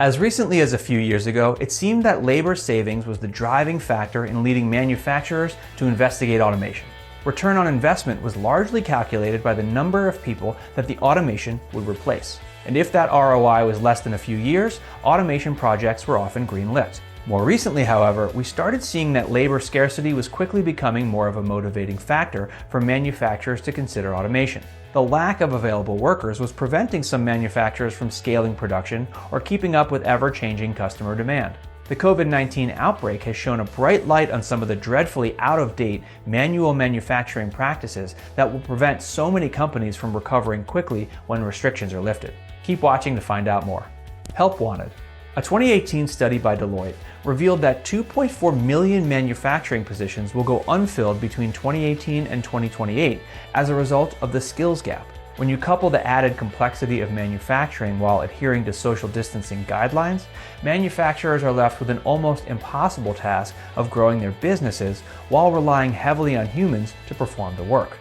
As recently as a few years ago, it seemed that labor savings was the driving factor in leading manufacturers to investigate automation. Return on investment was largely calculated by the number of people that the automation would replace. And if that ROI was less than a few years, automation projects were often green-lit. More recently, however, we started seeing that labor scarcity was quickly becoming more of a motivating factor for manufacturers to consider automation. The lack of available workers was preventing some manufacturers from scaling production or keeping up with ever-changing customer demand. The COVID-19 outbreak has shone a bright light on some of the dreadfully out-of-date manual manufacturing practices that will prevent so many companies from recovering quickly when restrictions are lifted. Keep watching to find out more. Help wanted. A 2018 study by Deloitte revealed that 2.4 million manufacturing positions will go unfilled between 2018 and 2028 as a result of the skills gap. When you couple the added complexity of manufacturing while adhering to social distancing guidelines, manufacturers are left with an almost impossible task of growing their businesses while relying heavily on humans to perform the work.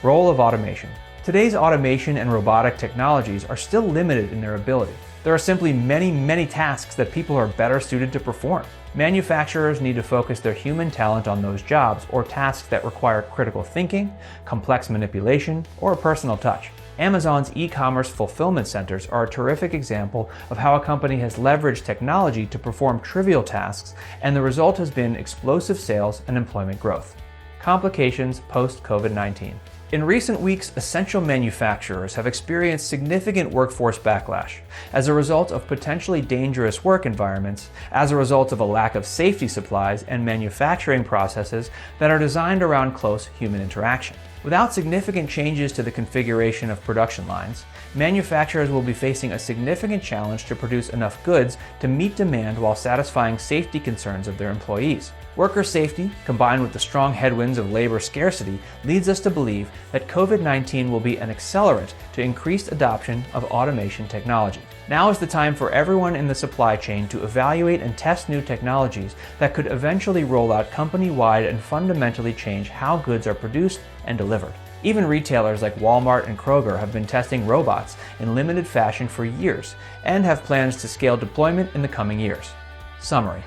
Role of automation. Today's automation and robotic technologies are still limited in their ability. There are simply many tasks that people are better suited to perform. Manufacturers need to focus their human talent on those jobs or tasks that require critical thinking, complex manipulation, or a personal touch. Amazon's e-commerce fulfillment centers are a terrific example of how a company has leveraged technology to perform trivial tasks, and the result has been explosive sales and employment growth. Complications post-COVID-19. In recent weeks, essential manufacturers have experienced significant workforce backlash as a result of potentially dangerous work environments, as a result of a lack of safety supplies and manufacturing processes that are designed around close human interaction. Without significant changes to the configuration of production lines, manufacturers will be facing a significant challenge to produce enough goods to meet demand while satisfying safety concerns of their employees. Worker safety, combined with the strong headwinds of labor scarcity, leads us to believe that COVID-19 will be an accelerant to increased adoption of automation technology. Now is the time for everyone in the supply chain to evaluate and test new technologies that could eventually roll out company-wide and fundamentally change how goods are produced and delivered. Even retailers like Walmart and Kroger have been testing robots in limited fashion for years and have plans to scale deployment in the coming years. Summary.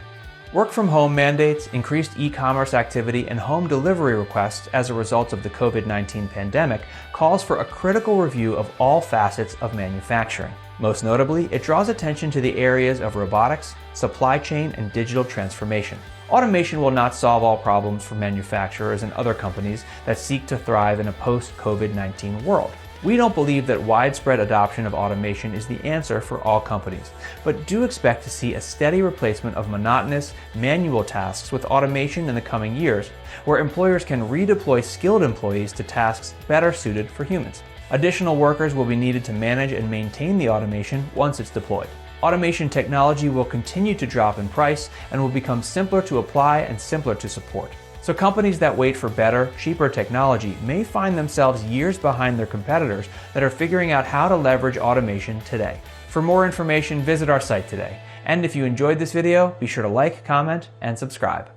Work-from-home mandates, increased e-commerce activity, and home delivery requests as a result of the COVID-19 pandemic calls for a critical review of all facets of manufacturing. Most notably, it draws attention to the areas of robotics, supply chain, and digital transformation. Automation will not solve all problems for manufacturers and other companies that seek to thrive in a post-COVID-19 world. We don't believe that widespread adoption of automation is the answer for all companies, but do expect to see a steady replacement of monotonous, manual tasks with automation in the coming years, where employers can redeploy skilled employees to tasks better suited for humans. Additional workers will be needed to manage and maintain the automation once it's deployed. Automation technology will continue to drop in price and will become simpler to apply and simpler to support. So companies that wait for better, cheaper technology may find themselves years behind their competitors that are figuring out how to leverage automation today. For more information, visit our site today. And if you enjoyed this video, be sure to like, comment, and subscribe.